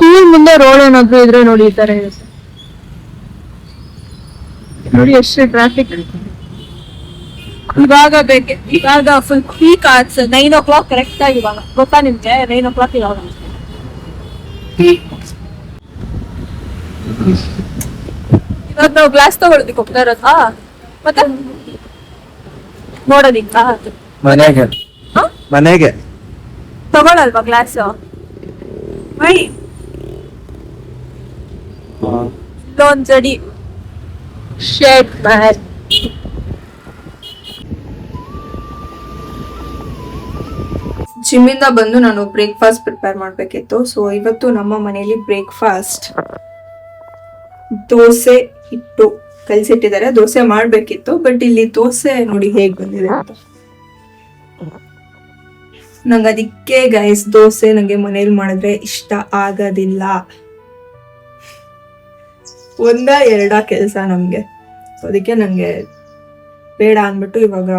School ಮುಂದೆ road ಏನಾದ್ರು ಇದ್ರೆ ನೋಡಿ ಈ ತರ ಇರುತ್ತೆ ನೋಡಿ ಎಷ್ಟು ಟ್ರಾಫಿಕ್. ಇವಾಗ full peak hours 9 o'clock correct ಆಗಿ ಇವಾಗ ಗೊತ್ತಾ ನಿಮ್ಗೆ 9 o'clock ಇವಾಗ. ಇವಾಗ ನಾವು ಗ್ಲಾಸ್ ತಗೊಳೋದಿಕ್ ಹೋಗ್ತಾ ಇರೋದಾ ಮತ್ತೆ ನೋಡೋದಿಕ್ಕ ಮನೆಗೆ ತಗೊಳಲ್ವಾ ಗ್ಲಾಸ್? ಇಲ್ಲೊಂದ್ ಜಡಿ ಶೇಡ್ ಮ್ಯಾನ್. ಜಿಮ್ಮಿಂದ ಬಂದು ನಾನು ಬ್ರೇಕ್ಫಾಸ್ಟ್ ಪ್ರಿಪೇರ್ ಮಾಡ್ಬೇಕಿತ್ತು. ಸೊ ಇವತ್ತು ನಮ್ಮ ಮನೆಯಲ್ಲಿ ಬ್ರೇಕ್ಫಾಸ್ಟ್ ದೋಸೆ ಹಿಟ್ಟು ಕಲ್ಸಿಟ್ಟಿದ್ದಾರೆ. ದೋಸೆ ಮಾಡ್ಬೇಕಿತ್ತು ಬಟ್ ಇಲ್ಲಿ ದೋಸೆ ನೋಡಿ ಹೇಗ್ ಬಂದಿದೆ ಅಂತ. ನಂಗೆ ಅದಕ್ಕೆ ಗೈಸ್ ದೋಸೆ ನಂಗೆ ಮನೇಲಿ ಮಾಡಿದ್ರೆ ಇಷ್ಟ ಆಗೋದಿಲ್ಲ. ಒಂದ ಎರಡ ಕೆಲಸ ನಮ್ಗೆ. ಅದಕ್ಕೆ ನಂಗೆ ಬೇಡ ಅಂದ್ಬಿಟ್ಟು ಇವಾಗ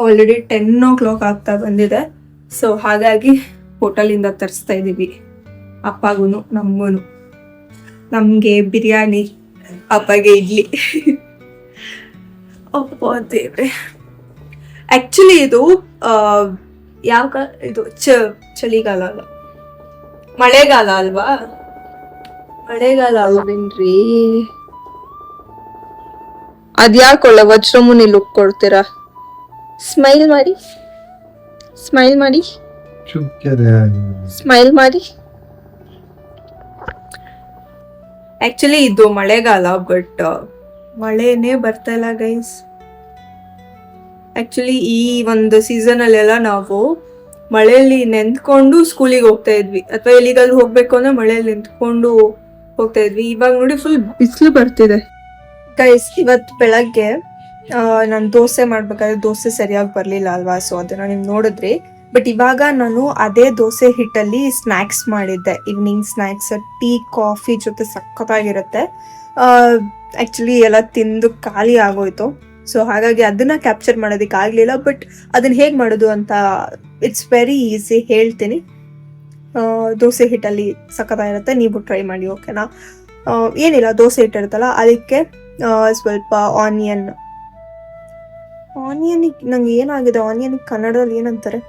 ಆಲ್ರೆಡಿ 10 o'clock ಆಗ್ತಾ ಬಂದಿದೆ. ಸೊ ಹಾಗಾಗಿ ಹೋಟೆಲಿಂದ ತರಿಸ್ತಾ ಇದೀವಿ. ಅಪ್ಪಗೂನು ನಮ್ಗೂನು. ನಮ್ಗೆ ಬಿರಿಯಾನಿ, ಅಪ್ಪಗೆ ಇಡ್ಲಿ. ಅಪ್ಪ ದೇವ್ರೆ. ಆಕ್ಚುಲಿ ಇದು ಇದು ಚಳಿಗಾಲ ಅಲ್ಲ, ಮಳೆಗಾಲ ಅಲ್ವಾ? ಮಳೆಗಾಲ ಅಲ್ವೇನ್ರಿ? ಅದ್ಯಾಕೊಳ್ಳ ವಜ್ರಮುನಿ ಲುಕ್ ಕೊಡ್ತೀರಾ? ಸ್ಮೈಲ್ ಮಾಡಿ, ಸ್ಮೈಲ್ ಮಾಡಿ, ಸ್ಮೈಲ್ ಮಾಡಿ. ಆಕ್ಚುಲಿ ಇದು ಮಳೆಗಾಲ ಬಟ್ ಮಳೆನೇ ಬರ್ತಾ ಇಲ್ಲ ಗೈಸ್. ಆಕ್ಚುಲಿ ಈ ಒಂದು ಸೀಸನ್ ಅಲ್ಲೆಲ್ಲ ನಾವು ಮಳೆಯಲ್ಲಿ ನೆಂತ್ಕೊಂಡು ಸ್ಕೂಲಿಗೆ ಹೋಗ್ತಾ ಇದ್ವಿ, ಅಥವಾ ಎಲ್ಲಿಗಾದ್ರೂ ಹೋಗ್ಬೇಕು ಅಂದ್ರೆ ಮಳೆಯಲ್ಲಿ ನಿಂತ್ಕೊಂಡು ಹೋಗ್ತಾ ಇದ್ವಿ. ಇವಾಗ ನೋಡಿ ಫುಲ್ ಬಿಸಿಲು ಬರ್ತಿದೆ ಗೈಸ್. ಇವತ್ತು ಬೆಳಗ್ಗೆ ನಾನು ದೋಸೆ ಮಾಡ್ಬೇಕಾದ್ರೆ ದೋಸೆ ಸರಿಯಾಗಿ ಬರ್ಲಿಲ್ಲ ಅಲ್ವಾ? ಸೊ ಅದನ್ನ ನೀವು ನೋಡಿದ್ರಿ. ಬಟ್ ಇವಾಗ ನಾನು ಅದೇ ದೋಸೆ ಹಿಟ್ಟಲ್ಲಿ ಸ್ನ್ಯಾಕ್ಸ್ ಮಾಡಿದ್ದೆ. ಈವ್ನಿಂಗ್ ಸ್ನ್ಯಾಕ್ಸ್ ಟೀ ಕಾಫಿ ಜೊತೆ ಸಖತ್ತಾಗಿರುತ್ತೆ. ಆಕ್ಚುಲಿ ಎಲ್ಲ ತಿಂದು ಖಾಲಿ ಆಗೋಯ್ತು. ಸೊ ಹಾಗಾಗಿ ಅದನ್ನ ಕ್ಯಾಪ್ಚರ್ ಮಾಡೋದಕ್ಕೆ ಆಗ್ಲಿಲ್ಲ. ಬಟ್ ಅದನ್ನ ಹೇಗೆ ಮಾಡೋದು ಅಂತ ಇಟ್ಸ್ ವೆರಿ ಈಸಿ, ಹೇಳ್ತೀನಿ. ದೋಸೆ ಹಿಟ್ಟಲ್ಲಿ ಸಖತ್ತಾಗಿರುತ್ತೆ, ನೀವು ಟ್ರೈ ಮಾಡಿ. ಓಕೆನಾ? ಏನಿಲ್ಲ, ದೋಸೆ ಹಿಟ್ಟಿರುತ್ತಲ್ಲ ಅದಕ್ಕೆ ಸ್ವಲ್ಪ ಆನಿಯನಿಗೆ ನಂಗೆ ಏನಾಗಿದೆ, ಆನಿಯನಿಗೆ ಕನ್ನಡದಲ್ಲಿ ಏನಂತಾರೆ,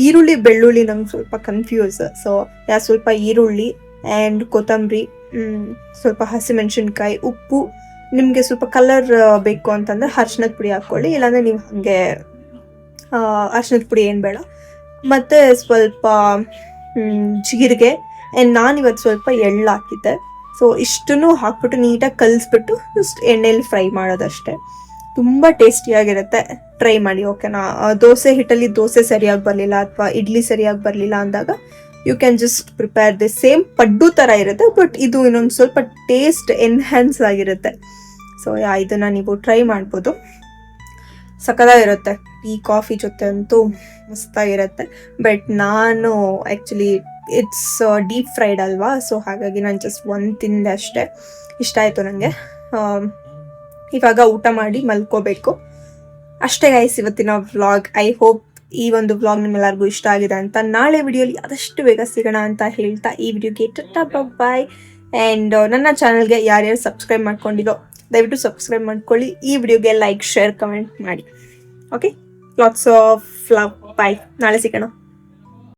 ಈರುಳ್ಳಿ ಬೆಳ್ಳುಳ್ಳಿ ನಂಗೆ ಸ್ವಲ್ಪ ಕನ್ಫ್ಯೂಸ್. ಸೊ ಸ್ವಲ್ಪ ಈರುಳ್ಳಿ ಆ್ಯಂಡ್ ಕೊತ್ತಂಬರಿ, ಸ್ವಲ್ಪ ಹಸಿಮೆಣಸಿನ್ಕಾಯಿ, ಉಪ್ಪು, ನಿಮಗೆ ಸ್ವಲ್ಪ ಕಲರ್ ಬೇಕು ಅಂತಂದರೆ ಅರ್ಶಿನದ ಪುಡಿ ಹಾಕ್ಕೊಳ್ಳಿ, ಇಲ್ಲಾಂದರೆ ನೀವು ಹಾಗೆ ಅರ್ಶಿನದ ಪುಡಿ ಏನು ಬೇಡ. ಮತ್ತು ಸ್ವಲ್ಪ ಜೀರಿಗೆ ಆ್ಯಂಡ್ ನಾನಿವತ್ತು ಸ್ವಲ್ಪ ಎಳ್ಳು ಹಾಕಿದ್ದೆ. ಸೊ ಇಷ್ಟನ್ನು ಹಾಕ್ಬಿಟ್ಟು ನೀಟಾಗಿ ಕಲಿಸ್ಬಿಟ್ಟು ಜಸ್ಟ್ ಎಣ್ಣೆಯಲ್ಲಿ ಫ್ರೈ ಮಾಡೋದಷ್ಟೇ. ತುಂಬ ಟೇಸ್ಟಿಯಾಗಿರುತ್ತೆ, ಟ್ರೈ ಮಾಡಿ. ಓಕೆನಾ? ದೋಸೆ ಹಿಟ್ಟಲ್ಲಿ ದೋಸೆ ಸರಿಯಾಗಿ ಬರಲಿಲ್ಲ ಅಥವಾ ಇಡ್ಲಿ ಸರಿಯಾಗಿ ಬರಲಿಲ್ಲ ಅಂದಾಗ you can just prepare the same. Paddu ಥರ ಇರುತ್ತೆ ಬಟ್ ಇದು ಇನ್ನೊಂದು ಸ್ವಲ್ಪ ಟೇಸ್ಟ್ ಎನ್ಹ್ಯಾನ್ಸ್ ಆಗಿರುತ್ತೆ. ಸೊ ಇದನ್ನು ನೀವು ಟ್ರೈ ಮಾಡ್ಬೋದು, ಸಖತ್ತಾಗಿರುತ್ತೆ. ಟೀ ಕಾಫಿ ಜೊತೆ ಅಂತೂ ಮಸ್ತಾಗಿರುತ್ತೆ. ಬಟ್ ನಾನು ಆ್ಯಕ್ಚುಲಿ ಇಟ್ಸ್ ಡೀಪ್ ಫ್ರೈಡ್ ಅಲ್ವಾ? ಸೊ ಹಾಗಾಗಿ ನಾನು ಜಸ್ಟ್ ಒಂದು ತಿಂದೆ ಅಷ್ಟೇ. ಇಷ್ಟ ಆಯಿತು ನನಗೆ. ಇವಾಗ ಊಟ ಮಾಡಿ ಮಲ್ಕೋಬೇಕು ಅಷ್ಟೇ ಗೈಸ್ ಇವತ್ತಿನ ವ್ಲಾಗ್. ಐ ಹೋಪ್ ಈ ಒಂದು ವ್ಲಾಗ್ ನಿಮ್ಮೆಲ್ಲರಿಗೂ ಇಷ್ಟ ಆಗಿದೆ ಅಂತ. ನಾಳೆ ವಿಡಿಯೋಲಿ ಆದಷ್ಟು ಬೇಗ ಸಿಗೋಣ ಅಂತ ಹೇಳ್ತಾ ಈ ವಿಡಿಯೋಗೆ ಟಾಟಾ ಬಾಯ್. ಆ್ಯಂಡ್ ನನ್ನ ಚಾನಲ್ಗೆ ಯಾರ್ಯಾರು ಸಬ್ಸ್ಕ್ರೈಬ್ ಮಾಡ್ಕೊಂಡಿರೋ ದಯವಿಟ್ಟು ಸಬ್ಸ್ಕ್ರೈಬ್ ಮಾಡ್ಕೊಳ್ಳಿ. ಈ ವಿಡಿಯೋಗೆ ಲೈಕ್, ಶೇರ್, ಕಮೆಂಟ್ ಮಾಡಿ. Okay, lots of love. Bye. ನಾಳೆ ಸಿಗೋಣ.